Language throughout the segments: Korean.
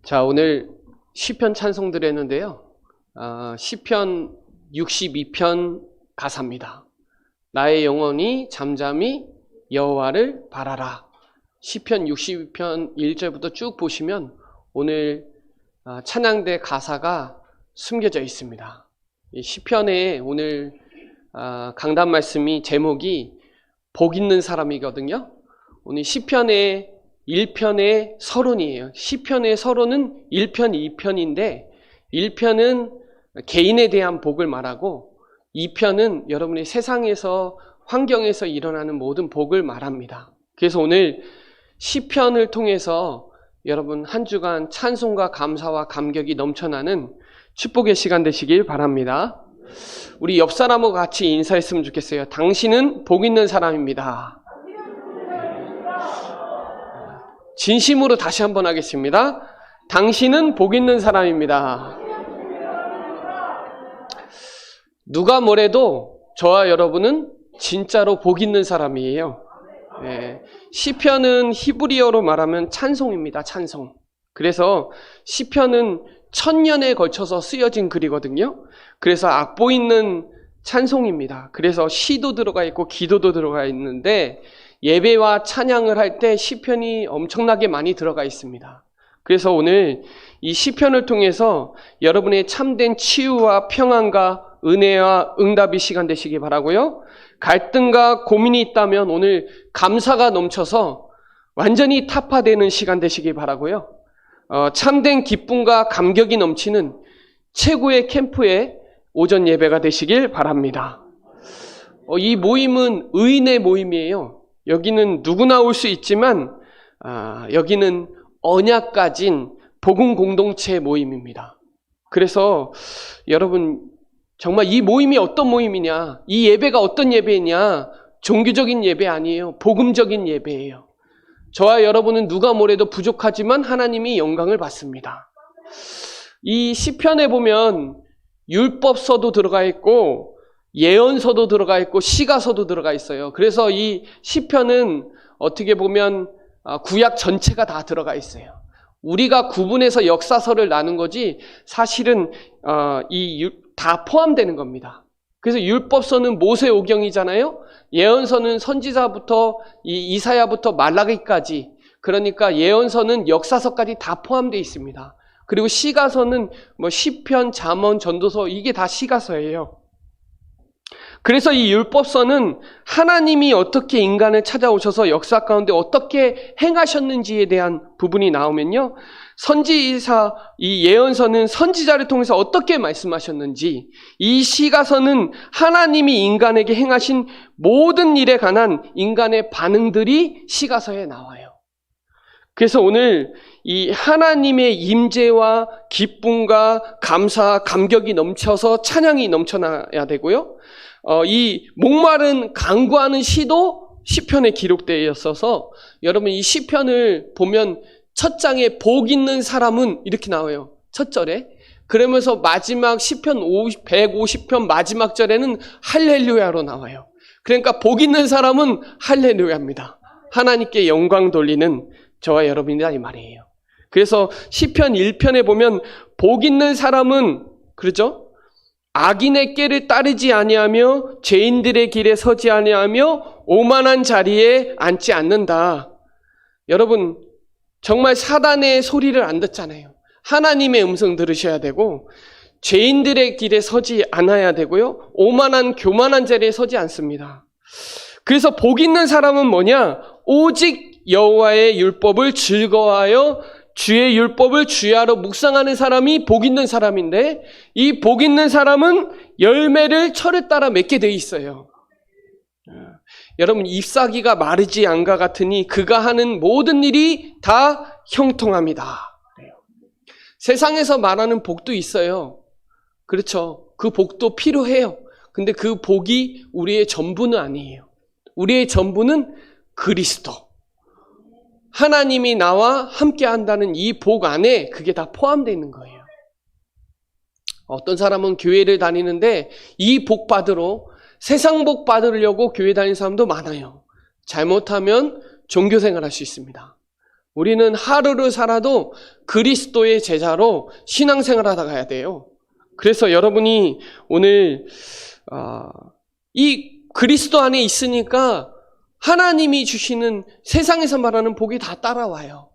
자, 오늘 시편 찬송 드렸는데요. 시편 62편 가사입니다. 나의 영혼이 잠잠히 여호와를 바라라. 시편 62편 1절부터 쭉 보시면 오늘 찬양대 가사가 숨겨져 있습니다. 이 시편에 오늘 강단 말씀이 제목이 복 있는 사람이거든요. 오늘 시편의 1편의 서론이에요. 시편의 서론은 1편, 2편인데 1편은 개인에 대한 복을 말하고 2편은 여러분의 세상에서 환경에서 일어나는 모든 복을 말합니다. 그래서 오늘 시편을 통해서 여러분 한 주간 찬송과 감사와 감격이 넘쳐나는 축복의 시간 되시길 바랍니다. 우리 옆 사람하고 같이 인사했으면 좋겠어요. 당신은 복 있는 사람입니다. 진심으로 다시 한번 하겠습니다. 당신은 복 있는 사람입니다. 누가 뭐래도 저와 여러분은 진짜로 복 있는 사람이에요. 네. 시편은 히브리어로 말하면 찬송입니다. 찬송. 그래서 시편은 1000년에 걸쳐서 쓰여진 글이거든요. 그래서 악보 있는 찬송입니다. 그래서 시도 들어가 있고 기도도 들어가 있는데 예배와 찬양을 할 때 시편이 엄청나게 많이 들어가 있습니다. 그래서 오늘 이 시편을 통해서 여러분의 참된 치유와 평안과 은혜와 응답이 시간 되시기 바라고요. 갈등과 고민이 있다면 오늘 감사가 넘쳐서 완전히 타파되는 시간 되시기 바라고요. 참된 기쁨과 감격이 넘치는 최고의 캠프의 오전 예배가 되시길 바랍니다. 이 모임은 의인의 모임이에요. 여기는 누구나 올 수 있지만 여기는 언약 가진 복음 공동체 모임입니다. 그래서 여러분 정말 이 모임이 어떤 모임이냐, 이 예배가 어떤 예배냐, 종교적인 예배 아니에요. 복음적인 예배예요. 저와 여러분은 누가 뭐래도 부족하지만 하나님이 영광을 받습니다. 이 시편에 보면 율법서도 들어가 있고 예언서도 들어가 있고 시가서도 들어가 있어요. 그래서 이 시편은 어떻게 보면 구약 전체가 다 들어가 있어요. 우리가 구분해서 역사서를 나눈 거지 사실은 다 포함되는 겁니다. 그래서 율법서는 모세오경이잖아요. 예언서는 선지자부터 이사야부터 말라기까지, 그러니까 예언서는 역사서까지 다 포함되어 있습니다. 그리고 시가서는 시편, 잠언, 전도서 이게 다 시가서예요. 그래서 이 율법서는 하나님이 어떻게 인간을 찾아오셔서 역사 가운데 어떻게 행하셨는지에 대한 부분이 나오면요. 선지자, 이 예언서는 선지자를 통해서 어떻게 말씀하셨는지, 이 시가서는 하나님이 인간에게 행하신 모든 일에 관한 인간의 반응들이 시가서에 나와요. 그래서 오늘 이 하나님의 임재와 기쁨과 감사, 감격이 넘쳐서 찬양이 넘쳐나야 되고요. 이 목마른 간구하는 시도 시편에 기록되어 있어서 여러분 이 시편을 보면 첫 장에 복 있는 사람은 이렇게 나와요. 첫 절에. 그러면서 마지막 시편 150편 마지막 절에는 할렐루야로 나와요. 그러니까 복 있는 사람은 할렐루야입니다. 하나님께 영광 돌리는 저와 여러분이다 이 말이에요. 그래서 시편 1편에 보면 복 있는 사람은 그렇죠? 악인의 꾀를 따르지 아니하며 죄인들의 길에 서지 아니하며 오만한 자리에 앉지 않는다. 여러분 정말 사단의 소리를 안 듣잖아요. 하나님의 음성 들으셔야 되고 죄인들의 길에 서지 않아야 되고요. 오만한 교만한 자리에 서지 않습니다. 그래서 복 있는 사람은 뭐냐? 오직 여호와의 율법을 즐거워하여 주의 율법을 주야로 묵상하는 사람이 복 있는 사람인데, 이 복 있는 사람은 열매를 철에 따라 맺게 돼 있어요. 여러분 잎사귀가 마르지 않가 같으니 그가 하는 모든 일이 다 형통합니다. 세상에서 말하는 복도 있어요. 그렇죠. 그 복도 필요해요. 근데 그 복이 우리의 전부는 아니에요. 우리의 전부는 그리스도. 하나님이 나와 함께 한다는 이 복 안에 그게 다 포함되어 있는 거예요. 어떤 사람은 교회를 다니는데 이 복 받으러, 세상 복 받으려고 교회 다니는 사람도 많아요. 잘못하면 종교생활 할 수 있습니다. 우리는 하루를 살아도 그리스도의 제자로 신앙생활하다 가야 돼요. 그래서 여러분이 오늘 이 그리스도 안에 있으니까 하나님이 주시는 세상에서 말하는 복이 다 따라와요.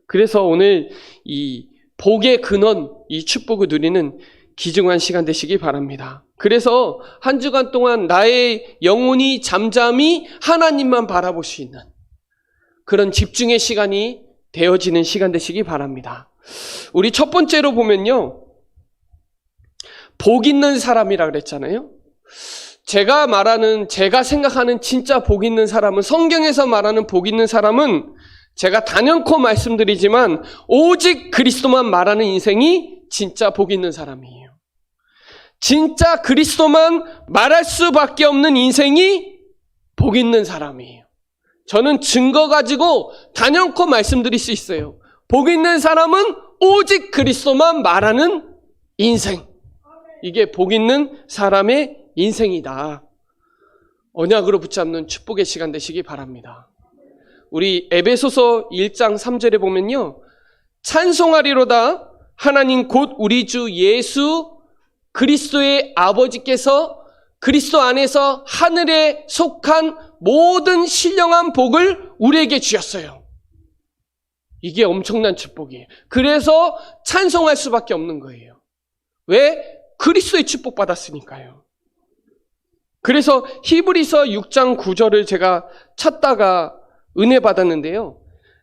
그래서 오늘 이 복의 근원, 이 축복을 누리는 귀중한 시간 되시기 바랍니다. 그래서 한 주간 동안 나의 영혼이 잠잠히 하나님만 바라볼 수 있는 그런 집중의 시간이 되어지는 시간 되시기 바랍니다. 우리 첫 번째로 보면요, 복 있는 사람이라 그랬잖아요. 제가 생각하는 진짜 복 있는 사람은, 성경에서 말하는 복 있는 사람은 제가 단연코 말씀드리지만 오직 그리스도만 말하는 인생이 진짜 복 있는 사람이에요. 진짜 그리스도만 말할 수밖에 없는 인생이 복 있는 사람이에요. 저는 증거 가지고 단연코 말씀드릴 수 있어요. 복 있는 사람은 오직 그리스도만 말하는 인생. 이게 복 있는 사람의 인생이다. 언약으로 붙잡는 축복의 시간 되시기 바랍니다. 우리 에베소서 1장 3절에 보면요, 찬송하리로다 하나님 곧 우리 주 예수 그리스도의 아버지께서 그리스도 안에서 하늘에 속한 모든 신령한 복을 우리에게 주셨어요. 이게 엄청난 축복이에요. 그래서 찬송할 수밖에 없는 거예요. 왜? 그리스도의 축복 받았으니까요. 그래서 히브리서 6장 9절을 제가 찾다가 은혜 받았는데요.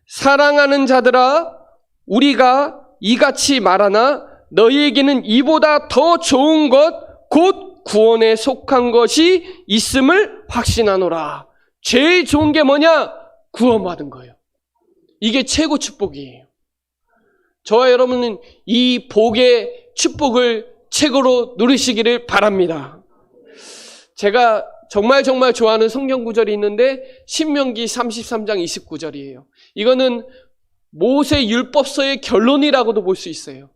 사랑하는 자들아, 우리가 이같이 말하나 너희에게는 이보다 더 좋은 것, 곧 구원에 속한 것이 있음을 확신하노라. 제일 좋은 게 뭐냐? 구원받은 거예요. 이게 최고 축복이에요. 저와 여러분은 이 복의 축복을 최고로 누리시기를 바랍니다. 제가 정말 좋아하는 성경 구절이 있는데 신명기 33장 29절이에요. 이거는 모세 율법서의 결론이라고도 볼 수 있어요.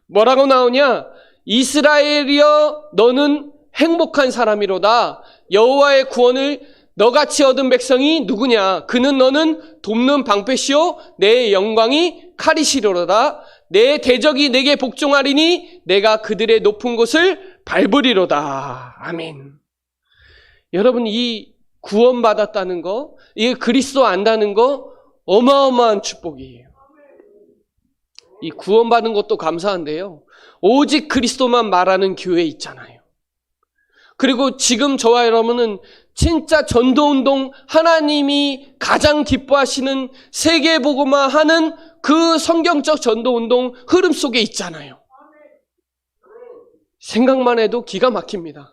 뭐라고 나오냐? 이스라엘이여 너는 행복한 사람이로다. 여호와의 구원을 너같이 얻은 백성이 누구냐? 그는 너는 돕는 방패시오 내 영광이 칼이시로다. 내 대적이 내게 복종하리니 내가 그들의 높은 곳을 밟으리로다. 아멘. 여러분, 이 구원받았다는 거, 이게 그리스도 안다는 거 어마어마한 축복이에요. 이 구원받은 것도 감사한데요, 오직 그리스도만 말하는 교회 있잖아요. 그리고 지금 저와 여러분은 진짜 전도운동, 하나님이 가장 기뻐하시는 세계복음화 하는 그 성경적 전도운동 흐름 속에 있잖아요. 생각만 해도 기가 막힙니다.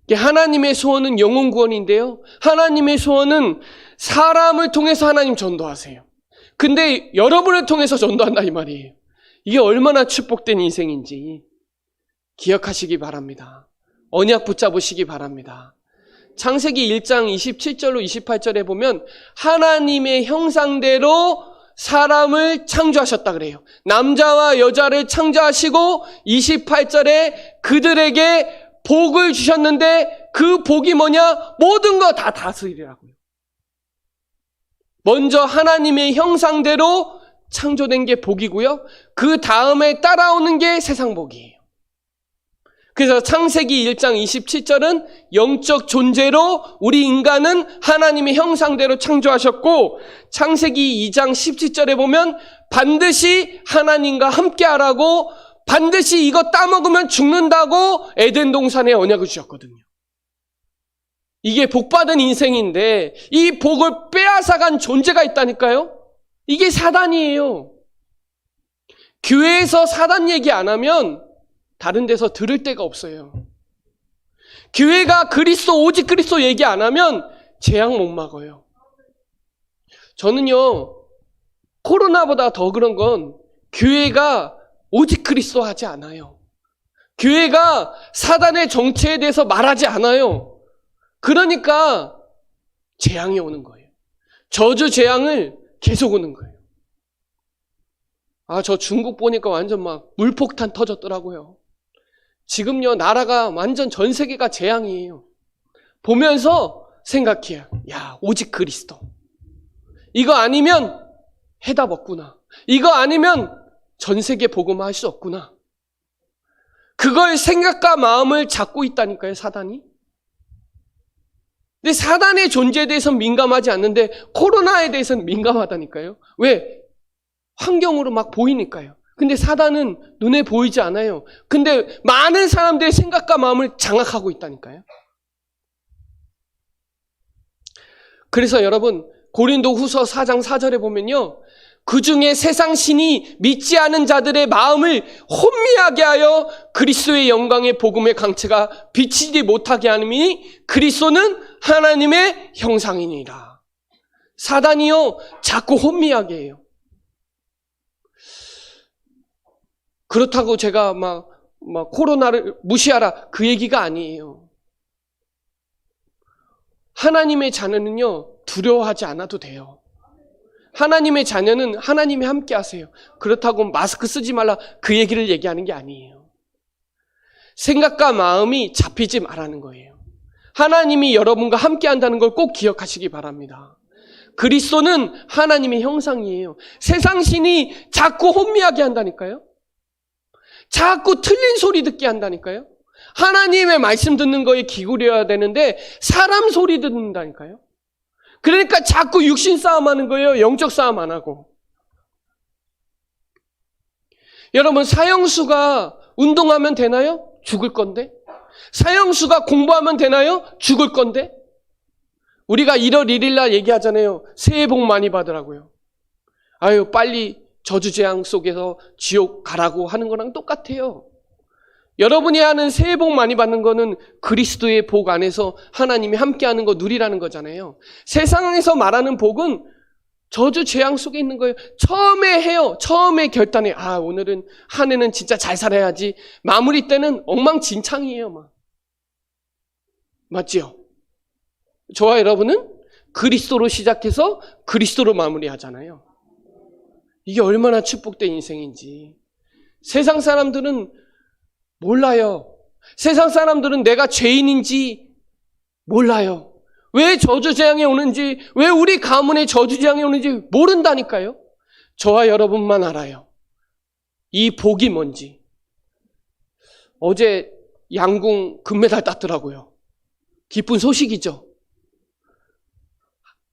하나님의 소원은 영혼 구원인데요, 하나님의 소원은 사람을 통해서 하나님 전도하세요. 근데 여러분을 통해서 전도한다 이 말이에요. 이게 얼마나 축복된 인생인지 기억하시기 바랍니다. 언약 붙잡으시기 바랍니다. 창세기 1장 27절로 28절에 보면 하나님의 형상대로 사람을 창조하셨다 그래요. 남자와 여자를 창조하시고 28절에 그들에게 복을 주셨는데 그 복이 뭐냐? 모든 거 다 다스리라고요. 먼저 하나님의 형상대로 창조된 게 복이고요, 그 다음에 따라오는 게 세상 복이에요. 그래서 창세기 1장 27절은 영적 존재로 우리 인간은 하나님의 형상대로 창조하셨고, 창세기 2장 17절에 보면 반드시 하나님과 함께하라고, 반드시 이거 따먹으면 죽는다고 에덴 동산에 언약을 주셨거든요. 이게 복받은 인생인데 이 복을 빼앗아간 존재가 있다니까요. 이게 사단이에요. 교회에서 사단 얘기 안 하면 다른 데서 들을 데가 없어요. 교회가 그리스도, 오직 그리스도 얘기 안 하면 재앙 못 막아요. 저는요, 코로나보다 더 그런 건 교회가 오직 그리스도 하지 않아요. 교회가 사단의 정체에 대해서 말하지 않아요. 그러니까 재앙이 오는 거예요. 저주 재앙을 계속 오는 거예요. 저 중국 보니까 완전 막 물폭탄 터졌더라고요. 지금요, 나라가 완전 전 세계가 재앙이에요. 보면서 생각해요. 야, 오직 그리스도. 이거 아니면 해답 없구나. 이거 아니면 전 세계 복음화할 수 없구나. 그걸 생각과 마음을 잡고 있다니까요, 사단이. 근데 사단의 존재에 대해서는 민감하지 않는데 코로나에 대해서는 민감하다니까요. 왜? 환경으로 막 보이니까요. 근데 사단은 눈에 보이지 않아요. 근데 많은 사람들의 생각과 마음을 장악하고 있다니까요. 그래서 여러분, 고린도후서 4장 4절에 보면요, 그 중에 세상 신이 믿지 않은 자들의 마음을 혼미하게 하여 그리스도의 영광의 복음의 강체가 비치지 못하게 하니 그리스도는 하나님의 형상이니라. 사단이요, 자꾸 혼미하게 해요. 그렇다고 제가 막 코로나를 무시하라, 그 얘기가 아니에요. 하나님의 자녀는요, 두려워하지 않아도 돼요. 하나님의 자녀는 하나님이 함께 하세요. 그렇다고 마스크 쓰지 말라, 그 얘기를 얘기하는 게 아니에요. 생각과 마음이 잡히지 말라는 거예요. 하나님이 여러분과 함께 한다는 걸 꼭 기억하시기 바랍니다. 그리스도는 하나님의 형상이에요. 세상 신이 자꾸 혼미하게 한다니까요. 자꾸 틀린 소리 듣게 한다니까요. 하나님의 말씀 듣는 거에 기울여야 되는데 사람 소리 듣는다니까요. 그러니까 자꾸 육신 싸움하는 거예요. 영적 싸움 안 하고. 여러분, 사형수가 운동하면 되나요? 죽을 건데. 사형수가 공부하면 되나요? 죽을 건데. 우리가 1월 1일 날 얘기하잖아요. 새해 복 많이 받으라고요. 아유, 빨리 저주재앙 속에서 지옥 가라고 하는 거랑 똑같아요. 여러분이 하는 새해 복 많이 받는 거는 그리스도의 복 안에서 하나님이 함께하는 거 누리라는 거잖아요. 세상에서 말하는 복은 저주 재앙 속에 있는 거예요. 처음에 해요. 처음에 결단해. 아, 오늘은 한 해는 진짜 잘 살아야지. 마무리 때는 엉망진창이에요. 막. 맞지요? 저와 여러분은 그리스도로 시작해서 그리스도로 마무리하잖아요. 이게 얼마나 축복된 인생인지. 세상 사람들은 몰라요. 세상 사람들은 내가 죄인인지 몰라요. 왜 저주재앙이 오는지, 왜 우리 가문에 저주재앙이 오는지 모른다니까요. 저와 여러분만 알아요. 이 복이 뭔지. 어제 양궁 금메달 땄더라고요. 기쁜 소식이죠.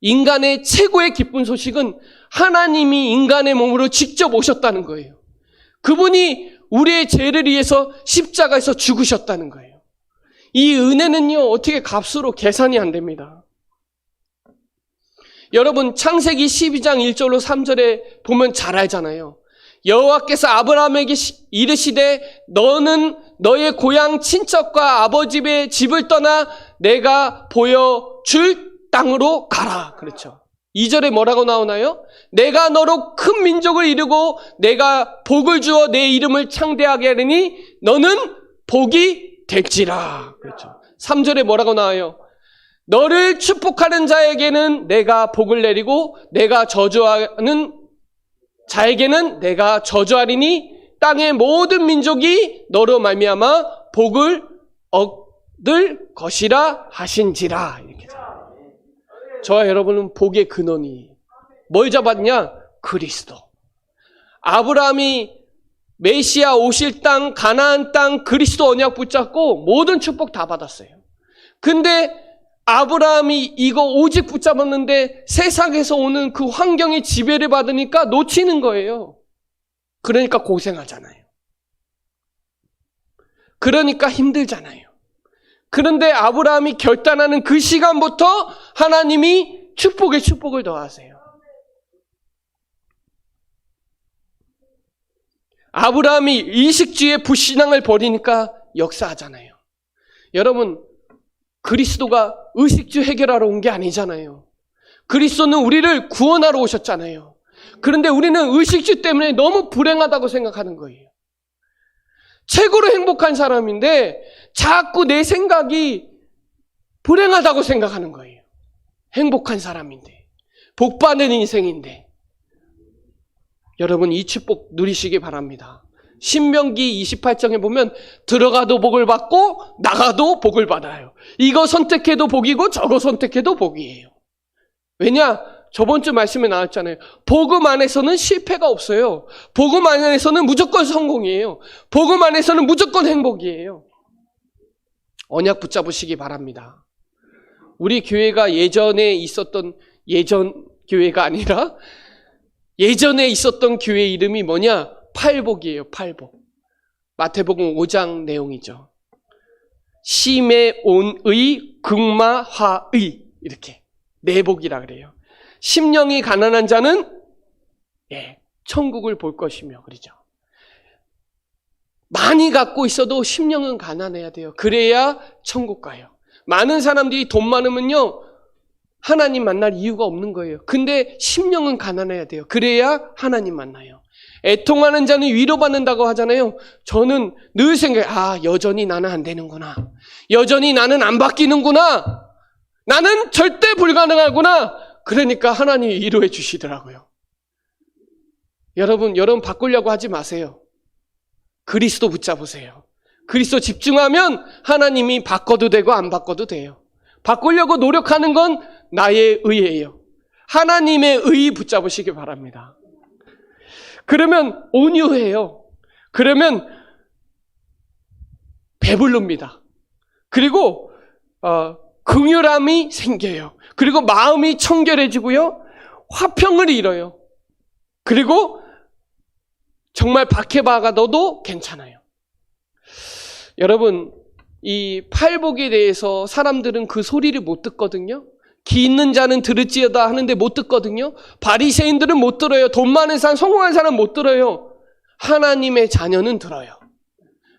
인간의 최고의 기쁜 소식은 하나님이 인간의 몸으로 직접 오셨다는 거예요. 그분이 우리의 죄를 위해서 십자가에서 죽으셨다는 거예요. 이 은혜는요, 어떻게 값으로 계산이 안 됩니다. 여러분, 창세기 12장 1절로 3절에 보면 잘 알잖아요. 여호와께서 아브라함에게 이르시되 너는 너의 고향 친척과 아버지의 집을 떠나 내가 보여줄 땅으로 가라. 그렇죠. 2절에 뭐라고 나오나요? 내가 너로 큰 민족을 이루고 내가 복을 주어 내 이름을 창대하게 하리니 너는 복이 될지라. 그렇죠. 3절에 뭐라고 나와요? 너를 축복하는 자에게는 내가 복을 내리고 내가 저주하는 자에게는 내가 저주하리니 땅의 모든 민족이 너로 말미암아 복을 얻을 것이라 하신지라. 이렇게. 저와 여러분은 복의 근원이 뭘 잡았냐? 그리스도. 아브라함이 메시아 오실 땅, 가나안 땅, 그리스도 언약 붙잡고 모든 축복 다 받았어요. 근데 아브라함이 이거 오직 붙잡았는데 세상에서 오는 그 환경의 지배를 받으니까 놓치는 거예요. 그러니까 고생하잖아요. 그러니까 힘들잖아요. 그런데 아브라함이 결단하는 그 시간부터 하나님이 축복에 축복을 더하세요. 아브라함이 이식주의 불신앙을 버리니까 역사하잖아요. 여러분, 그리스도가 의식주 해결하러 온 게 아니잖아요. 그리스도는 우리를 구원하러 오셨잖아요. 그런데 우리는 의식주 때문에 너무 불행하다고 생각하는 거예요. 최고로 행복한 사람인데 자꾸 내 생각이 불행하다고 생각하는 거예요. 행복한 사람인데, 복받는 인생인데. 여러분, 이 축복 누리시기 바랍니다. 신명기 28장에 보면 들어가도 복을 받고 나가도 복을 받아요. 이거 선택해도 복이고 저거 선택해도 복이에요. 왜냐? 저번 주 말씀에 나왔잖아요. 복음 안에서는 실패가 없어요. 복음 안에서는 무조건 성공이에요. 복음 안에서는 무조건 행복이에요. 언약 붙잡으시기 바랍니다. 우리 교회가 예전에 있었던 예전 교회가 아니라 예전에 있었던 교회 이름이 뭐냐? 팔복이에요. 팔복. 마태복음 5장 내용이죠. 시메온의 극마화의 이렇게 내복이라 그래요. 심령이 가난한 자는 천국을 볼 것이며 그러죠. 많이 갖고 있어도 심령은 가난해야 돼요. 그래야 천국 가요. 많은 사람들이 돈 많으면요 하나님 만날 이유가 없는 거예요. 근데 심령은 가난해야 돼요. 그래야 하나님 만나요. 애통하는 자는 위로받는다고 하잖아요. 저는 늘 생각해요. 여전히 나는 안 되는구나. 여전히 나는 안 바뀌는구나. 나는 절대 불가능하구나. 그러니까 하나님이 위로해 주시더라고요. 여러분 바꾸려고 하지 마세요. 그리스도 붙잡으세요. 그리스도 집중하면 하나님이 바꿔도 되고 안 바꿔도 돼요. 바꾸려고 노력하는 건 나의 의예요. 하나님의 의 붙잡으시기 바랍니다. 그러면 온유해요. 그러면 배부릅니다. 그리고 긍휼함이 생겨요. 그리고 마음이 청결해지고요. 화평을 잃어요. 그리고 정말 박해바가 넣어도 괜찮아요. 여러분, 이 팔복에 대해서 사람들은 그 소리를 못 듣거든요. 기 있는 자는 들을지어다 하는데 못 듣거든요. 바리새인들은 못 들어요. 돈 많은 사람, 성공한 사람 못 들어요. 하나님의 자녀는 들어요.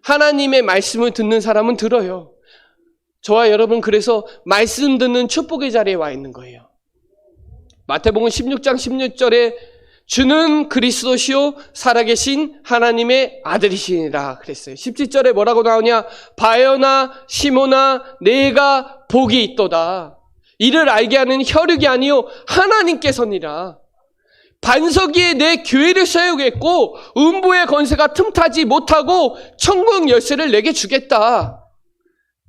하나님의 말씀을 듣는 사람은 들어요. 저와 여러분 그래서 말씀 듣는 축복의 자리에 와 있는 거예요. 마태복음 16장 16절에 주는 그리스도시요 살아계신 하나님의 아들이시니라 그랬어요. 17절에 뭐라고 나오냐? 바요나 시모나 내가 복이 있도다. 이를 알게 하는 혈육이 아니요 하나님께서니라. 반석 위에 내 교회를 세우겠고 음부의 권세가 틈타지 못하고 천국 열쇠를 내게 주겠다.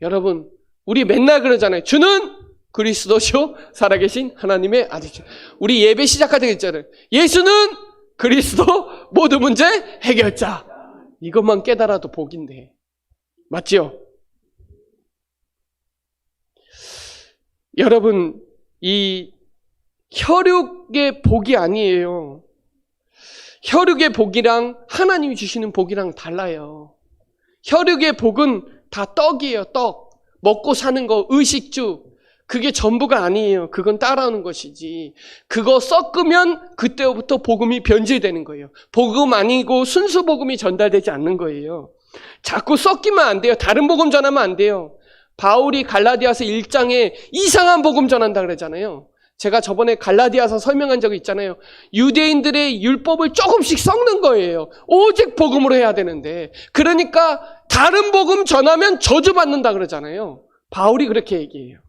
여러분 우리 맨날 그러잖아요. 주는 그리스도시요 살아계신 하나님의 아들이죠. 우리 예배 시작할 때 있잖아요. 예수는 그리스도 모든 문제 해결자. 이것만 깨달아도 복인데. 맞지요? 여러분 이 혈육의 복이 아니에요. 혈육의 복이랑 하나님이 주시는 복이랑 달라요. 혈육의 복은 다 떡이에요. 떡. 먹고 사는 거, 의식주. 그게 전부가 아니에요. 그건 따라오는 것이지. 그거 섞으면 그때부터 복음이 변질되는 거예요. 복음 아니고 순수 복음이 전달되지 않는 거예요. 자꾸 섞이면 안 돼요. 다른 복음 전하면 안 돼요. 바울이 갈라디아서 1장에 이상한 복음 전한다 그러잖아요. 제가 저번에 갈라디아서 설명한 적이 있잖아요. 유대인들의 율법을 조금씩 섞는 거예요. 오직 복음으로 해야 되는데. 그러니까 다른 복음 전하면 저주받는다 그러잖아요. 바울이 그렇게 얘기해요.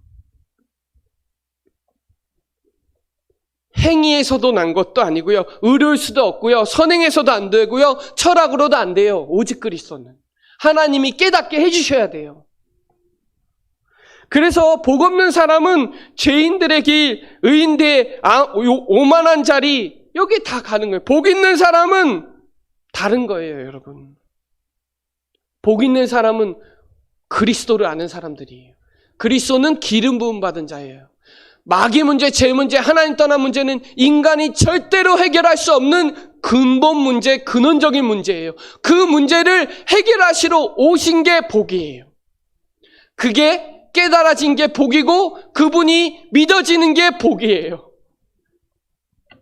행위에서도 난 것도 아니고요. 의로울 수도 없고요. 선행에서도 안 되고요. 철학으로도 안 돼요. 오직 그리스도는. 하나님이 깨닫게 해주셔야 돼요. 그래서 복 없는 사람은 죄인들의 길, 의인들의 오만한 자리 여기 다 가는 거예요. 복 있는 사람은 다른 거예요, 여러분. 복 있는 사람은 그리스도를 아는 사람들이에요. 그리스도는 기름 부음 받은 자예요. 마귀 문제, 죄 문제, 하나님 떠난 문제는 인간이 절대로 해결할 수 없는 근본 문제, 근원적인 문제예요. 그 문제를 해결하시러 오신 게 복이에요. 그게 깨달아진 게 복이고 그분이 믿어지는 게 복이에요.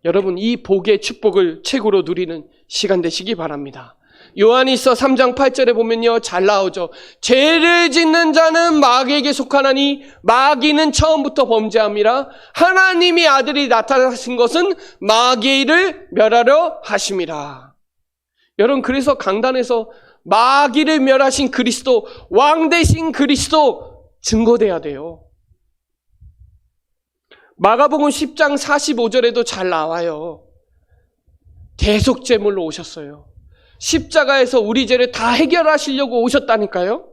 여러분 이 복의 축복을 최고로 누리는 시간 되시기 바랍니다. 요한일서 3장 8절에 보면요 잘 나오죠. 죄를 짓는 자는 마귀에게 속하나니 마귀는 처음부터 범죄함이라 하나님의 아들이 나타나신 것은 마귀의 일을 멸하려 하심이라. 여러분 그래서 강단에서 마귀를 멸하신 그리스도, 왕 되신 그리스도 증거돼야 돼요. 마가복음 10장 45절에도 잘 나와요. 대속제물로 오셨어요. 십자가에서 우리 죄를 다 해결하시려고 오셨다니까요.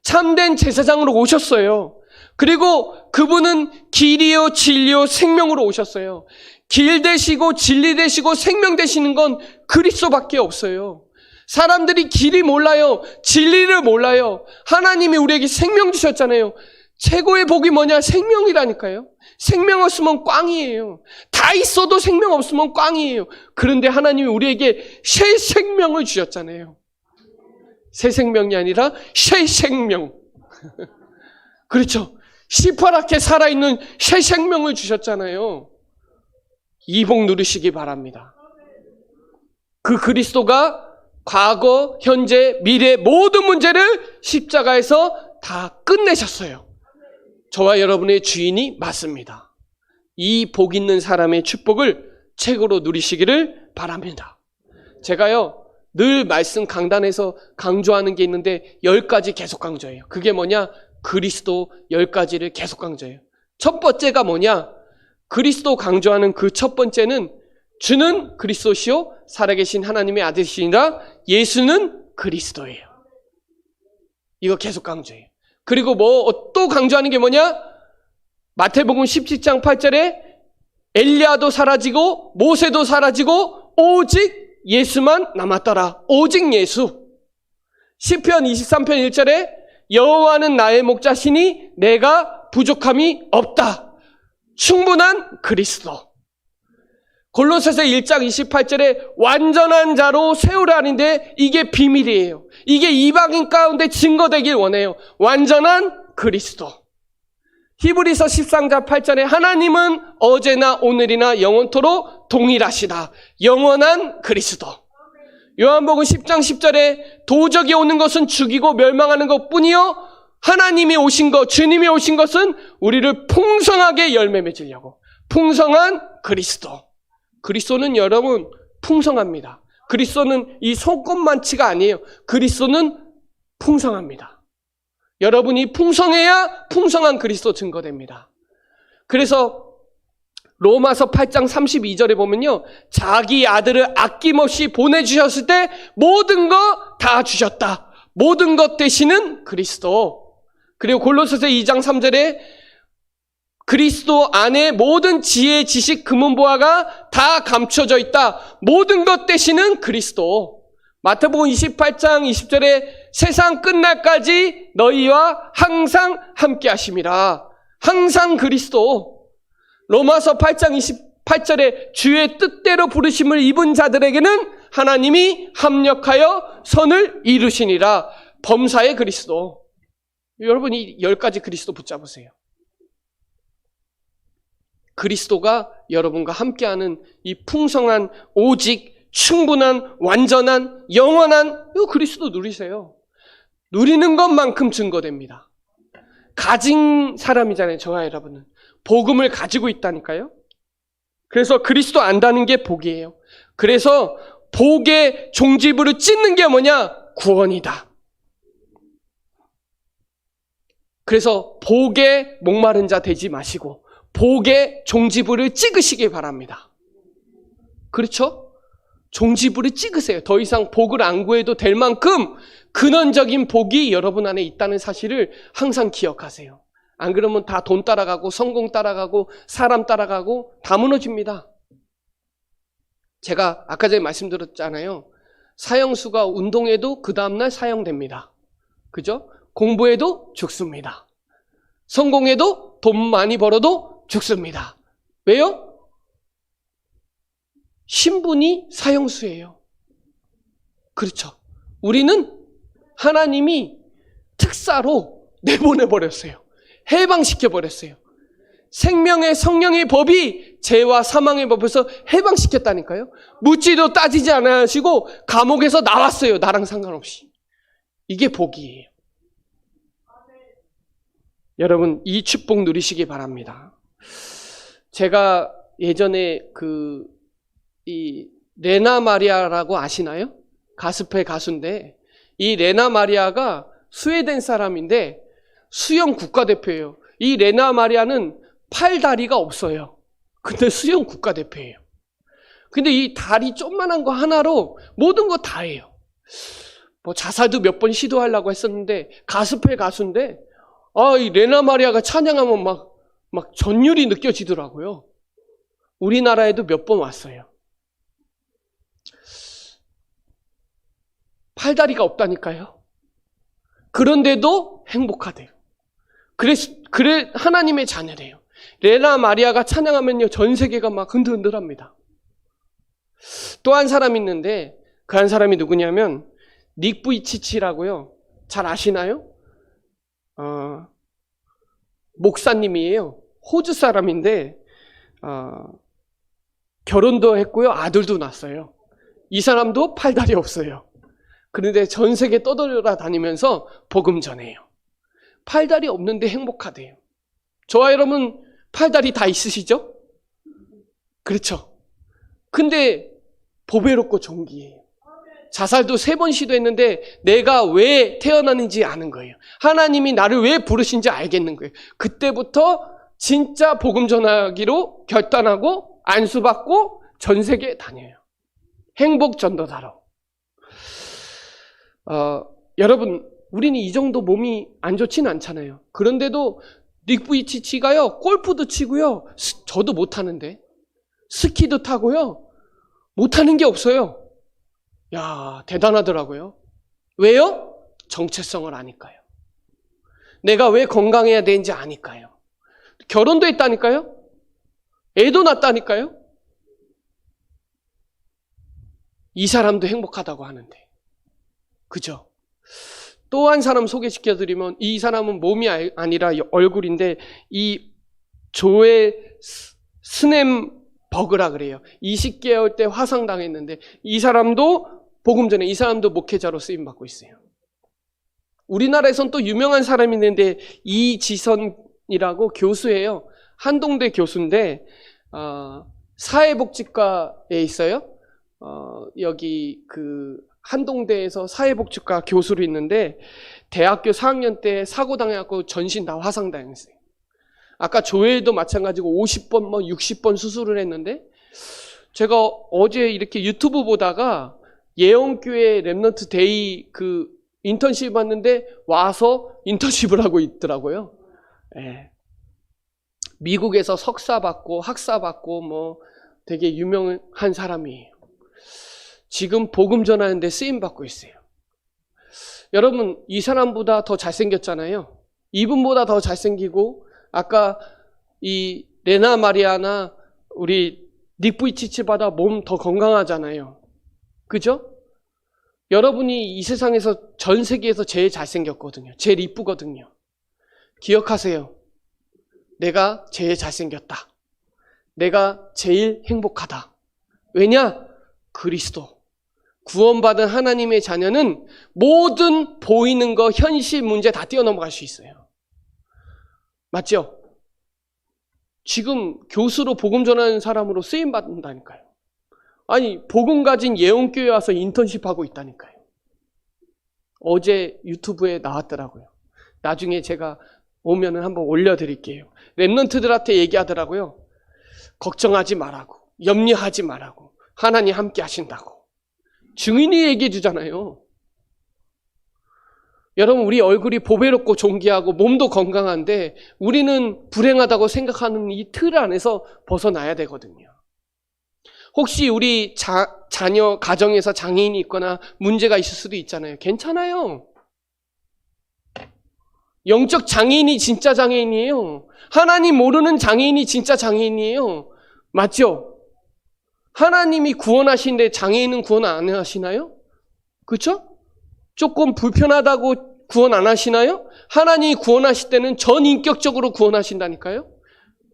참된 제사장으로 오셨어요. 그리고 그분은 길이요 진리요 생명으로 오셨어요. 길 되시고 진리 되시고 생명 되시는 건 그리스도밖에 없어요. 사람들이 길이 몰라요. 진리를 몰라요. 하나님이 우리에게 생명 주셨잖아요. 최고의 복이 뭐냐? 생명이라니까요. 생명 없으면 꽝이에요. 다 있어도 생명 없으면 꽝이에요. 그런데 하나님이 우리에게 새 생명을 주셨잖아요. 새 생명이 아니라 새 생명. 그렇죠. 시퍼렇게 살아있는 새 생명을 주셨잖아요. 이 복 누리시기 바랍니다. 그 그리스도가 과거, 현재, 미래 모든 문제를 십자가에서 다 끝내셨어요. 저와 여러분의 주인이 맞습니다. 이 복 있는 사람의 축복을 최고로 누리시기를 바랍니다. 제가요, 늘 말씀 강단에서 강조하는 게 있는데 10가지 계속 강조해요. 그게 뭐냐? 그리스도 10가지를 계속 강조해요. 첫 번째가 뭐냐? 그리스도 강조하는 그 첫 번째는 주는 그리스도시요 살아계신 하나님의 아들이시니라 예수는 그리스도예요. 이거 계속 강조해요. 그리고 또 강조하는 게 뭐냐? 마태복음 17장 8절에 엘리야도 사라지고 모세도 사라지고 오직 예수만 남았더라. 오직 예수. 시편 23편 1절에 여호와는 나의 목자시니 내가 부족함이 없다. 충분한 그리스도. 골로새서 1장 28절에 완전한 자로 세우라는데 이게 비밀이에요. 이게 이방인 가운데 증거되길 원해요. 완전한 그리스도. 히브리서 13장 8절에 하나님은 어제나 오늘이나 영원토록 동일하시다. 영원한 그리스도. 요한복음 10장 10절에 도적이 오는 것은 죽이고 멸망하는 것뿐이요 하나님이 오신 것, 주님이 오신 것은 우리를 풍성하게 열매 맺으려고. 풍성한 그리스도. 그리스도는 여러분 풍성합니다. 그리스도는 이 손꼽만치가 아니에요. 그리스도는 풍성합니다. 여러분이 풍성해야 풍성한 그리스도 증거됩니다. 그래서 로마서 8장 32절에 보면요. 자기 아들을 아낌없이 보내주셨을 때 모든 거 다 주셨다. 모든 것 되시는 그리스도. 그리고 골로새서 2장 3절에 그리스도 안에 모든 지혜, 지식, 금은보화가 다 감춰져 있다. 모든 것 되시는 그리스도. 마태복음 28장 20절에 세상 끝날까지 너희와 항상 함께 하심이라. 항상 그리스도. 로마서 8장 28절에 주의 뜻대로 부르심을 입은 자들에게는 하나님이 합력하여 선을 이루시니라. 범사의 그리스도. 여러분이 10가지 그리스도 붙잡으세요. 그리스도가 여러분과 함께하는 이 풍성한 오직 충분한 완전한 영원한 이 그리스도 누리세요. 누리는 것만큼 증거됩니다. 가진 사람이잖아요. 저와 여러분은. 복음을 가지고 있다니까요. 그래서 그리스도 안다는 게 복이에요. 그래서 복의 종지부를 찢는 게 뭐냐? 구원이다. 그래서 복에 목마른 자 되지 마시고 복의 종지부를 찍으시기 바랍니다. 그렇죠? 종지부를 찍으세요. 더 이상 복을 안 구해도 될 만큼 근원적인 복이 여러분 안에 있다는 사실을 항상 기억하세요. 안 그러면 다 돈 따라가고 성공 따라가고 사람 따라가고 다 무너집니다. 제가 아까 전에 말씀드렸잖아요. 사형수가 운동해도 그 다음날 사형됩니다. 그죠? 공부해도 죽습니다. 성공해도 돈 많이 벌어도 죽습니다. 왜요? 신분이 사형수예요. 그렇죠. 우리는 하나님이 특사로 내보내버렸어요. 해방시켜버렸어요. 생명의 성령의 법이 죄와 사망의 법에서 해방시켰다니까요. 묻지도 따지지 않아 하시고 감옥에서 나왔어요. 나랑 상관없이. 이게 복이에요. 여러분 이 축복 누리시기 바랍니다. 제가 예전에 이 레나 마리아라고 아시나요? 가스펠 가수인데 이 레나 마리아가 스웨덴 사람인데 수영 국가대표예요. 이 레나 마리아는 팔 다리가 없어요. 근데 수영 국가대표예요. 근데 이 다리 조그만한 거 하나로 모든 거 다 해요. 뭐 자살도 몇 번 시도하려고 했었는데 가스펠 가수인데 이 레나 마리아가 찬양하면 막 전율이 느껴지더라고요. 우리나라에도 몇 번 왔어요. 팔다리가 없다니까요. 그런데도 행복하대요. 그래 하나님의 자녀래요. 레나 마리아가 찬양하면요, 전 세계가 막 흔들흔들합니다. 또 한 사람이 있는데, 그 한 사람이 누구냐면 닉 부이치치라고요. 잘 아시나요? 목사님이에요. 호주 사람인데 결혼도 했고요, 아들도 낳았어요. 이 사람도 팔다리 없어요. 그런데 전 세계 떠돌아다니면서 복음 전해요. 팔다리 없는데 행복하대요. 저와 여러분 팔다리 다 있으시죠? 그렇죠. 근데 보배롭고 존귀해요. 자살도 3번 시도했는데 내가 왜 태어났는지 아는 거예요. 하나님이 나를 왜 부르신지 알겠는 거예요. 그때부터 진짜 복음 전하기로 결단하고 안수받고 전 세계에 다녀요. 행복 전도사로. 여러분, 우리는 이 정도 몸이 안 좋지는 않잖아요. 그런데도 닉 부이치치가요, 골프도 치고요, 저도 못하는데 스키도 타고요, 못하는 게 없어요. 야, 대단하더라고요. 왜요? 정체성을 아니까요. 내가 왜 건강해야 되는지 아니까요. 결혼도 했다니까요. 애도 낳았다니까요. 이 사람도 행복하다고 하는데. 그죠? 또 한 사람 소개시켜드리면, 이 사람은 몸이 아니라 얼굴인데, 이 조엘 스넴버그라 그래요. 20개월 때 화상당했는데, 이 사람도 복음 전에 이 사람도 목회자로 쓰임받고 있어요. 우리나라에선 또 유명한 사람이 있는데, 이지선이라고 교수예요. 한동대 교수인데, 사회복지과에 있어요. 여기 한동대에서 사회복지과 교수로 있는데, 대학교 4학년 때 사고 당해갖고 전신 다 화상당했어요. 아까 조엘도 마찬가지고 50번, 60번 수술을 했는데, 제가 어제 이렇게 유튜브 보다가 예언교회 렘넌트 데이 인턴십 왔는데 와서 인턴십을 하고 있더라고요. 예. 미국에서 석사 받고 학사 받고 되게 유명한 사람이에요. 지금 복음 전하는데 쓰임 받고 있어요. 여러분, 이 사람보다 더 잘생겼잖아요. 이분보다 더 잘생기고, 아까 이 레나 마리아나 우리 닉 부이치치보다 몸 더 건강하잖아요. 그죠? 여러분이 이 세상에서 전 세계에서 제일 잘생겼거든요. 제일 이쁘거든요. 기억하세요. 내가 제일 잘생겼다. 내가 제일 행복하다. 왜냐? 그리스도. 구원받은 하나님의 자녀는 모든 보이는 거, 현실 문제 다 뛰어넘어갈 수 있어요. 맞죠? 지금 교수로 복음 전하는 사람으로 쓰임받는다니까요. 아니, 복음 가진 예언교회 와서 인턴십 하고 있다니까요. 어제 유튜브에 나왔더라고요. 나중에 제가 오면은 한번 올려드릴게요. 렘넌트들한테 얘기하더라고요. 걱정하지 말라고, 염려하지 말라고, 하나님 함께 하신다고. 증인이 얘기해 주잖아요. 여러분, 우리 얼굴이 보배롭고 존귀하고 몸도 건강한데 우리는 불행하다고 생각하는 이 틀 안에서 벗어나야 되거든요. 혹시 우리 자녀 가정에서 장애인이 있거나 문제가 있을 수도 있잖아요. 괜찮아요. 영적 장애인이 진짜 장애인이에요. 하나님 모르는 장애인이 진짜 장애인이에요. 맞죠? 하나님이 구원하시는데 장애인은 구원 안 하시나요? 그렇죠? 조금 불편하다고 구원 안 하시나요? 하나님이 구원하실 때는 전인격적으로 구원하신다니까요?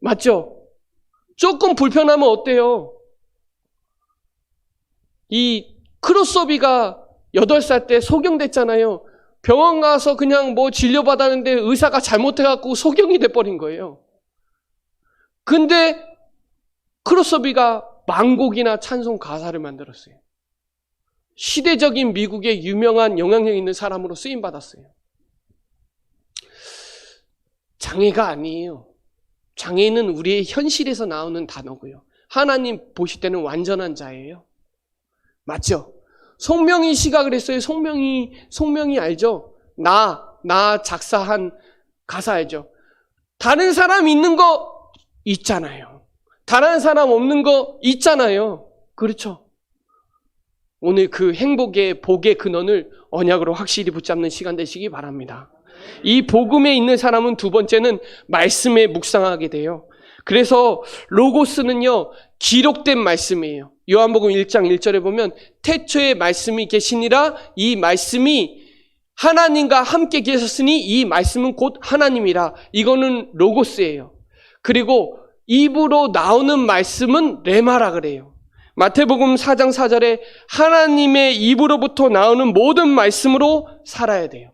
맞죠? 조금 불편하면 어때요? 이 크로스오비가 8살 때 소경됐잖아요. 병원 가서 그냥 진료받았는데 의사가 잘못해갖고 소경이 돼버린 거예요. 근데 크로스오비가 만곡이나 찬송 가사를 만들었어요. 시대적인 미국의 유명한 영향력 있는 사람으로 쓰임받았어요. 장애가 아니에요. 장애는 우리의 현실에서 나오는 단어고요. 하나님 보실 때는 완전한 자예요. 맞죠? 송명희 씨가 그랬어요. 송명희 알죠? 나 작사한 가서 알죠. 다른 사람 있는 거 있잖아요. 다른 사람 없는 거 있잖아요. 그렇죠. 오늘 그 행복의 복의 근원을 언약으로 확실히 붙잡는 시간 되시기 바랍니다. 이 복음에 있는 사람은 두 번째는 말씀에 묵상하게 돼요. 그래서 로고스는요, 기록된 말씀이에요. 요한복음 1장 1절에 보면 태초에 말씀이 계시니라, 이 말씀이 하나님과 함께 계셨으니 이 말씀은 곧 하나님이라. 이거는 로고스예요. 그리고 입으로 나오는 말씀은 레마라 그래요. 마태복음 4장 4절에 하나님의 입으로부터 나오는 모든 말씀으로 살아야 돼요.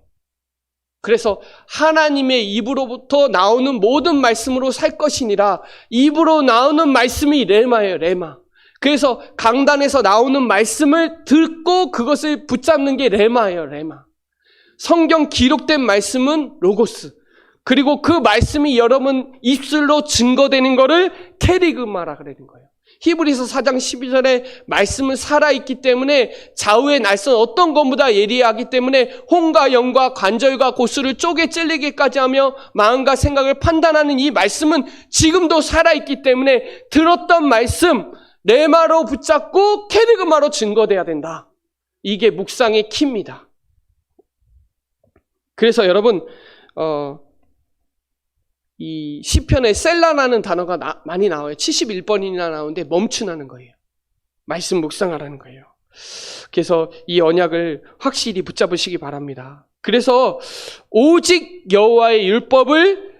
그래서 하나님의 입으로부터 나오는 모든 말씀으로 살 것이니라. 입으로 나오는 말씀이 레마예요, 레마. 그래서 강단에서 나오는 말씀을 듣고 그것을 붙잡는 게 레마예요, 레마. 성경 기록된 말씀은 로고스. 그리고 그 말씀이 여러분 입술로 증거되는 거를 캐리그마라 그러는 거예요. 히브리서 4장 12절에 말씀은 살아있기 때문에 좌우의 날선 어떤 것보다 예리하기 때문에 혼과 영과 관절과 고수를 쪼개 찔리기까지 하며 마음과 생각을 판단하는 이 말씀은 지금도 살아있기 때문에 들었던 말씀 레마로 붙잡고 캐리그마로 증거돼야 된다. 이게 묵상의 키입니다. 그래서 여러분 이 시편에 셀라라는 단어가 많이 나와요. 71번이나 나오는데 멈추라는 거예요. 말씀 묵상하라는 거예요. 그래서 이 언약을 확실히 붙잡으시기 바랍니다. 그래서 오직 여호와의 율법을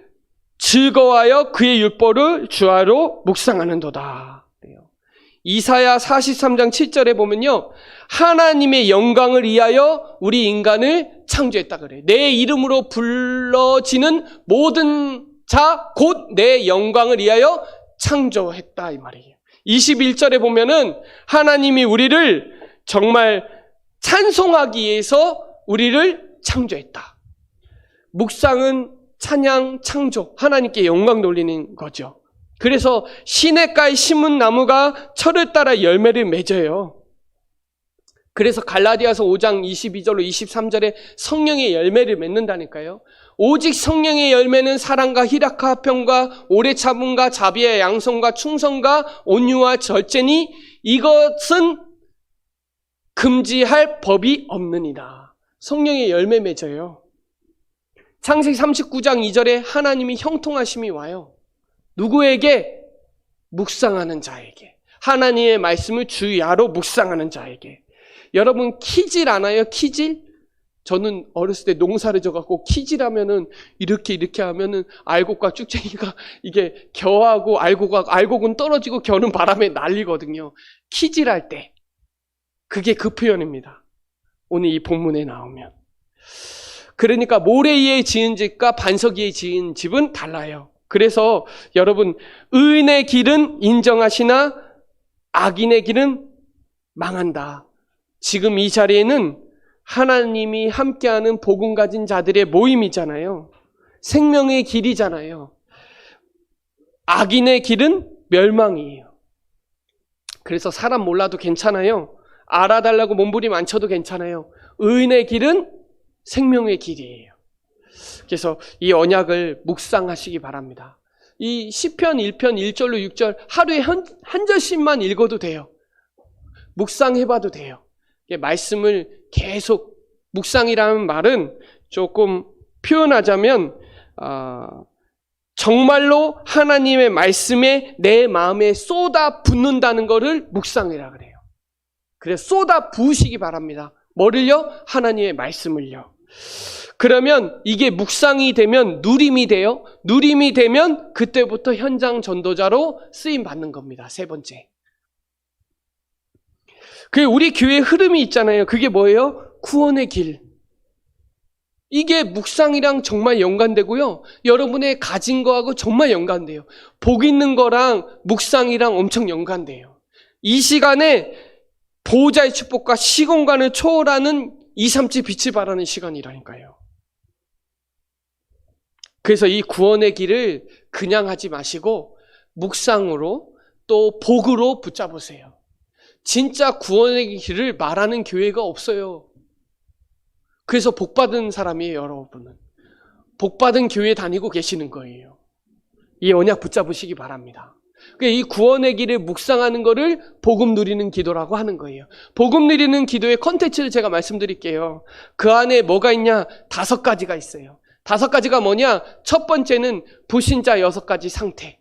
즐거워하여 그의 율법을 주하로 묵상하는도다. 이사야 43장 7절에 보면요, 하나님의 영광을 위하여 우리 인간을 창조했다 그래요. 내 이름으로 불러지는 모든 자 곧 내 영광을 위하여 창조했다 이 말이에요. 21절에 보면은 하나님이 우리를 정말 찬송하기 위해서 우리를 창조했다. 묵상은 찬양, 창조, 하나님께 영광 돌리는 거죠. 그래서 시냇가에 심은 나무가 철을 따라 열매를 맺어요. 그래서 갈라디아서 5장 22절로 23절에 성령의 열매를 맺는다니까요. 오직 성령의 열매는 사랑과 희락과 화평과 오래 참음과 자비와 양성과 충성과 온유와 절제니 이것은 금지할 법이 없느니라. 성령의 열매 맺어요. 창세기 39장 2절에 하나님이 형통하심이 와요. 누구에게? 묵상하는 자에게. 하나님의 말씀을 주야로 묵상하는 자에게. 여러분 키질 않아요? 키질? 저는 어렸을 때 농사를 져갖고 키질하면은 이렇게 하면은 알곡과 쭉쟁이가 이게 겨하고 알곡은 떨어지고 겨는 바람에 날리거든요. 키질할 때. 그게 그 표현입니다. 오늘 이 본문에 나오면. 그러니까 모래 위에 지은 집과 반석 위에 지은 집은 달라요. 그래서 여러분 의인의 길은 인정하시나 악인의 길은 망한다. 지금 이 자리에는 하나님이 함께하는 복음 가진 자들의 모임이잖아요. 생명의 길이잖아요. 악인의 길은 멸망이에요. 그래서 사람 몰라도 괜찮아요. 알아달라고 몸부림 안 쳐도 괜찮아요. 의인의 길은 생명의 길이에요. 그래서 이 언약을 묵상하시기 바랍니다. 이 시편 1편 1절로 6절 하루에 한 절씩만 읽어도 돼요. 묵상해봐도 돼요. 말씀을 계속 묵상이라는 말은 조금 표현하자면 정말로 하나님의 말씀에 내 마음에 쏟아 붓는다는 것을 묵상이라 그래요. 그래서 쏟아 부으시기 바랍니다. 뭐를요? 하나님의 말씀을요. 그러면 이게 묵상이 되면 누림이 돼요. 누림이 되면 그때부터 현장 전도자로 쓰임 받는 겁니다. 세 번째. 우리 교회의 흐름이 있잖아요. 그게 뭐예요? 구원의 길. 이게 묵상이랑 정말 연관되고요. 여러분의 가진 거하고 정말 연관돼요. 복 있는 거랑 묵상이랑 엄청 연관돼요. 이 시간에 보호자의 축복과 시공간을 초월하는 237 빛을 발하는 시간이라니까요. 그래서 이 구원의 길을 그냥 하지 마시고 묵상으로 또 복으로 붙잡으세요. 진짜 구원의 길을 말하는 교회가 없어요. 그래서 복받은 사람이에요, 여러분은. 복받은 교회 다니고 계시는 거예요. 이 언약 붙잡으시기 바랍니다. 이 구원의 길을 묵상하는 거를 복음 누리는 기도라고 하는 거예요. 복음 누리는 기도의 컨텐츠를 제가 말씀드릴게요. 그 안에 뭐가 있냐? 5가지가 있어요. 5가지가 뭐냐? 첫 번째는 불신자 6가지 상태.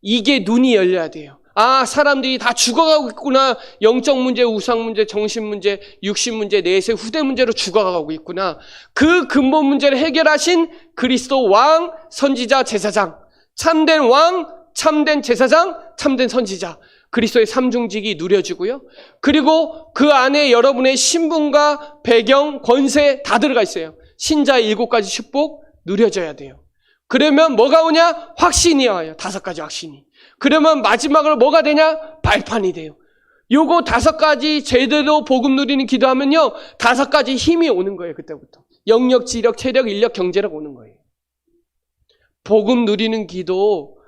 이게 눈이 열려야 돼요. 아, 사람들이 다 죽어가고 있구나. 영적 문제, 우상 문제, 정신 문제, 육신 문제, 내세, 후대 문제로 죽어가고 있구나. 그 근본 문제를 해결하신 그리스도 왕, 선지자, 제사장. 참된 왕, 참된 제사장, 참된 선지자. 그리스도의 삼중직이 누려지고요. 그리고 그 안에 여러분의 신분과 배경, 권세 다 들어가 있어요. 신자의 7가지 축복 누려져야 돼요. 그러면 뭐가 오냐? 확신이 와요. 5가지 확신이. 그러면 마지막으로 뭐가 되냐? 발판이 돼요. 요거 5가지 제대로 복음 누리는 기도하면요, 5가지 힘이 오는 거예요. 그때부터 영역, 지력, 체력, 인력, 경제력 오는 거예요. 복음 누리는 기도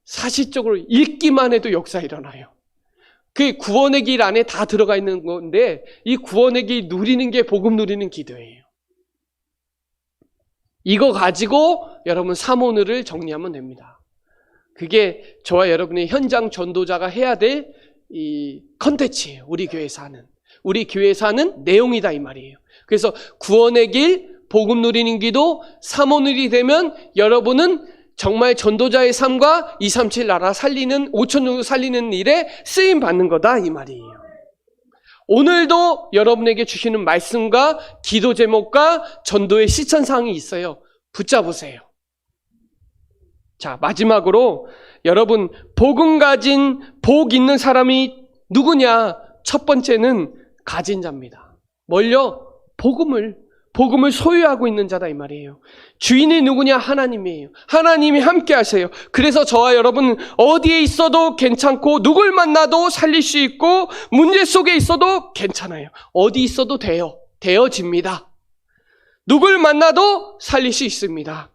사실적으로 읽기만 해도 역사 일어나요. 그 구원의 길 안에 다 들어가 있는 건데, 이 구원의 길 누리는 게 복음 누리는 기도예요. 이거 가지고 여러분 사모늘을 정리하면 됩니다. 그게 저와 여러분의 현장 전도자가 해야 될 이 컨텐츠예요. 우리 교회에서 하는 내용이다 이 말이에요. 그래서 구원의 길, 복음 누리는 기도, 사모늘이 되면 여러분은 정말 전도자의 삶과 237 나라 살리는 5천 정도 살리는 일에 쓰임 받는 거다 이 말이에요. 오늘도 여러분에게 주시는 말씀과 기도 제목과 전도의 실천사항이 있어요. 붙잡으세요. 자, 마지막으로 여러분, 복음 가진 복 있는 사람이 누구냐? 첫 번째는 가진 자입니다. 뭘요? 복음을 소유하고 있는 자다 이 말이에요. 주인이 누구냐? 하나님이에요. 하나님이 함께 하세요. 그래서 저와 여러분 어디에 있어도 괜찮고, 누굴 만나도 살릴 수 있고, 문제 속에 있어도 괜찮아요. 어디 있어도 되어집니다. 누굴 만나도 살릴 수 있습니다.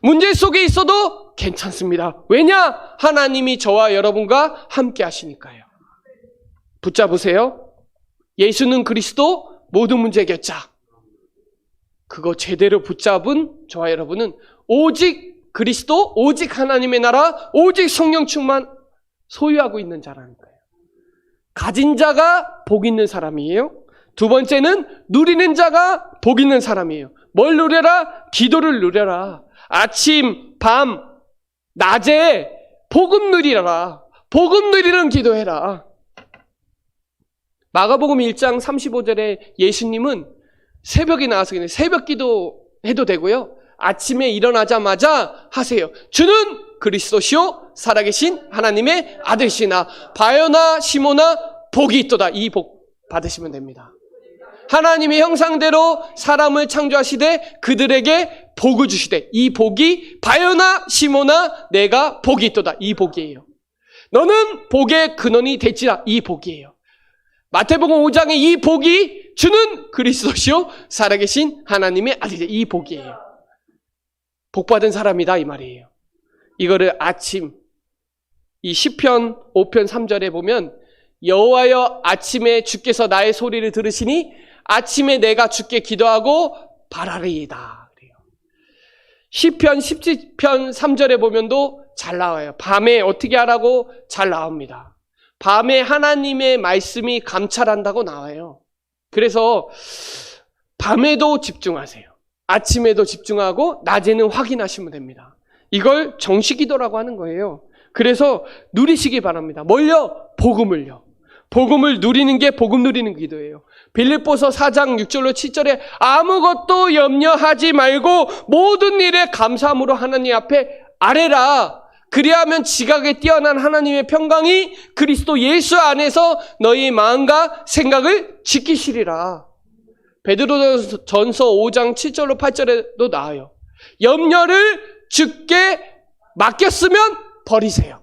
문제 속에 있어도 괜찮습니다. 왜냐? 하나님이 저와 여러분과 함께 하시니까요. 붙잡으세요. 예수는 그리스도, 모든 문제 해결자. 그거 제대로 붙잡은 저와 여러분은 오직 그리스도, 오직 하나님의 나라, 오직 성령 충만 소유하고 있는 자라는 거예요. 가진 자가 복 있는 사람이에요. 두 번째는 누리는 자가 복 있는 사람이에요. 뭘 누려라? 기도를 누려라. 아침, 밤, 낮에 복음 누리라. 복음 누리는 기도해라. 마가복음 1장 35절에 예수님은 새벽에 나와서 그냥 새벽 기도 해도 되고요. 아침에 일어나자마자 하세요. 주는 그리스도시요 살아계신 하나님의 아들이시나 바요나 시모나 복이 있도다. 이 복 받으시면 됩니다. 하나님의 형상대로 사람을 창조하시되 그들에게 복을 주시되, 이 복이 바요나 시모나 내가 복이 있도다. 이 복이에요. 너는 복의 근원이 됐지라. 이 복이에요. 마태복음 5장의 이 복이 주는 그리스도시요 살아계신 하나님의 아들이다. 이 복이에요. 복받은 사람이다 이 말이에요. 이거를 아침, 이 시편 5편 3절에 보면 여호와여 아침에 주께서 나의 소리를 들으시니 아침에 내가 주께 기도하고 바라리이다. 그래요. 시편 17편 3절에 보면도 잘 나와요. 밤에 어떻게 하라고 잘 나옵니다. 밤에 하나님의 말씀이 감찰한다고 나와요. 그래서 밤에도 집중하세요. 아침에도 집중하고 낮에는 확인하시면 됩니다. 이걸 정시기도라고 하는 거예요. 그래서 누리시기 바랍니다. 뭘요? 복음을요. 복음을 누리는 게 복음 누리는 기도예요. 빌립보서 4장 6절로 7절에 아무것도 염려하지 말고 모든 일에 감사함으로 하나님 앞에 아뢰라. 그리하면 지각에 뛰어난 하나님의 평강이 그리스도 예수 안에서 너희 마음과 생각을 지키시리라. 베드로전서 5장 7절로 8절에도 나와요. 염려를 주께 맡겼으면 버리세요.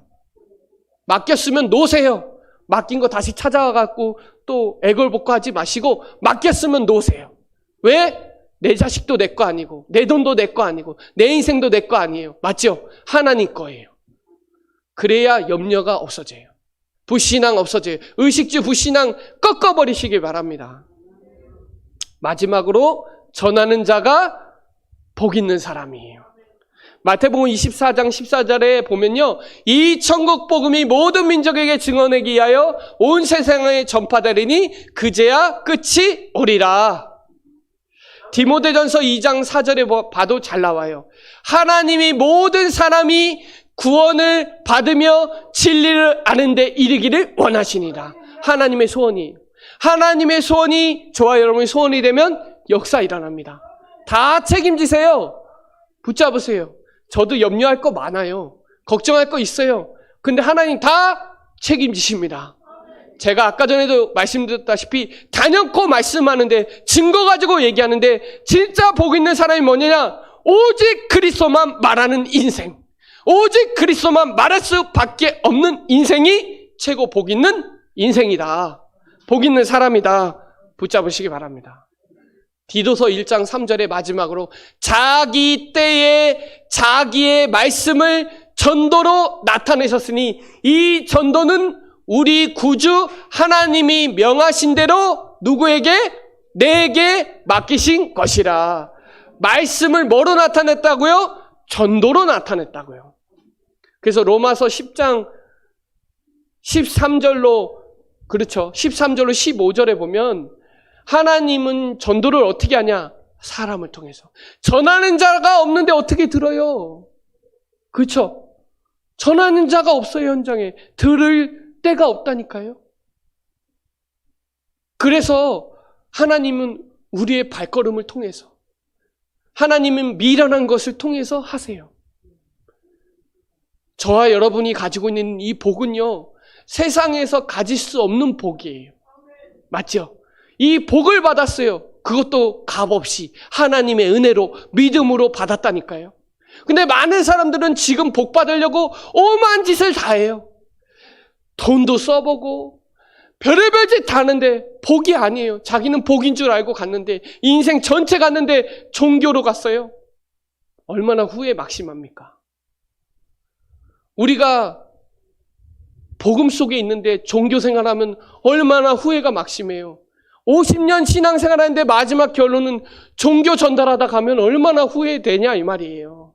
맡겼으면 놓으세요. 맡긴 거 다시 찾아가갖고 또 애걸복걸하지 마시고 맡겼으면 놓으세요. 왜? 내 자식도 내 거 아니고 내 돈도 내 거 아니고 내 인생도 내 거 아니에요. 맞죠? 하나님 거예요. 그래야 염려가 없어져요. 불신앙 없어져요. 의식주 불신앙 꺾어버리시길 바랍니다. 마지막으로 전하는 자가 복 있는 사람이에요. 마태복음 24장 14절에 보면요, 이 천국 복음이 모든 민족에게 증언하기 위하여 온 세상에 전파되리니 그제야 끝이 오리라. 디모데전서 2장 4절에 봐도 잘 나와요. 하나님이 모든 사람이 구원을 받으며 진리를 아는 데 이르기를 원하시니라. 하나님의 소원이에요. 하나님의 소원이 저와 여러분의 소원이 되면 역사 일어납니다. 다 책임지세요. 붙잡으세요. 저도 염려할 거 많아요. 걱정할 거 있어요. 근데 하나님 다 책임지십니다. 제가 아까 전에도 말씀드렸다시피 단연코 말씀하는데 증거 가지고 얘기하는데 진짜 복 있는 사람이 뭐냐? 오직 그리스도만 말하는 인생. 오직 그리스도만 말할 수밖에 없는 인생이 최고 복 있는 인생이다. 복 있는 사람이다. 붙잡으시기 바랍니다. 디도서 1장 3절의 마지막으로 자기 때에 자기의 말씀을 전도로 나타내셨으니 이 전도는 우리 구주 하나님이 명하신 대로 누구에게? 내게 맡기신 것이라. 말씀을 뭐로 나타냈다고요? 전도로 나타냈다고요. 그래서 로마서 10장 13절로 그렇죠. 13절로 15절에 보면 하나님은 전도를 어떻게 하냐? 사람을 통해서. 전하는 자가 없는데 어떻게 들어요? 그렇죠? 전하는 자가 없어요, 현장에. 들을 때가 없다니까요. 그래서 하나님은 우리의 발걸음을 통해서, 하나님은 미련한 것을 통해서 하세요. 저와 여러분이 가지고 있는 이 복은요, 세상에서 가질 수 없는 복이에요. 맞죠? 이 복을 받았어요. 그것도 값없이 하나님의 은혜로 믿음으로 받았다니까요. 근데 많은 사람들은 지금 복 받으려고 오만 짓을 다 해요. 돈도 써보고 별의별 짓 다 하는데 복이 아니에요. 자기는 복인 줄 알고 갔는데 인생 전체 갔는데 종교로 갔어요. 얼마나 후회 막심합니까? 우리가 복음 속에 있는데 종교 생활하면 얼마나 후회가 막심해요. 50년 신앙생활하는데 마지막 결론은 종교 전달하다 가면 얼마나 후회되냐 이 말이에요.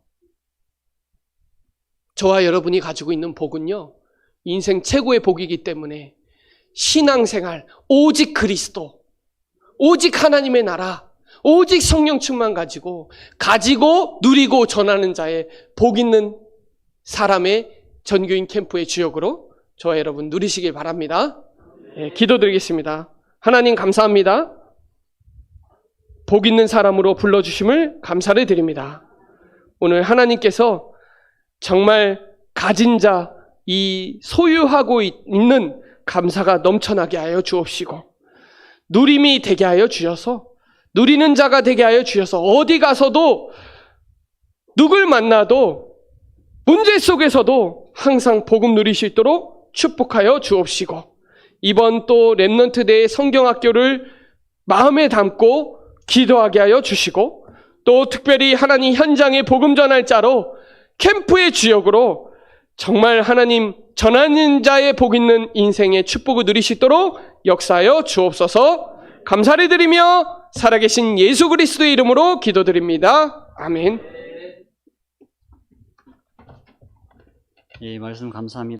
저와 여러분이 가지고 있는 복은요, 인생 최고의 복이기 때문에 신앙생활 오직 그리스도, 오직 하나님의 나라, 오직 성령 충만 가지고 누리고 전하는 자의 복 있는 사람의 전교인 캠프의 주역으로 저와 여러분 누리시길 바랍니다. 네, 기도드리겠습니다. 하나님 감사합니다. 복 있는 사람으로 불러주심을 감사를 드립니다. 오늘 하나님께서 정말 가진 자, 이 소유하고 있는 감사가 넘쳐나게 하여 주옵시고 누림이 되게 하여 주셔서 누리는 자가 되게 하여 주셔서 어디 가서도 누굴 만나도 문제 속에서도 항상 복음 누릴 수 있도록 축복하여 주옵시고 이번 또 렘넌트 대의 성경학교를 마음에 담고 기도하게 하여 주시고 또 특별히 하나님 현장의 복음 전할 자로 캠프의 주역으로 정말 하나님 전하는 자의 복 있는 인생의 축복을 누릴 수 있도록 역사하여 주옵소서. 감사를 드리며 살아계신 예수 그리스도의 이름으로 기도드립니다. 아멘. 예, 말씀 감사합니다.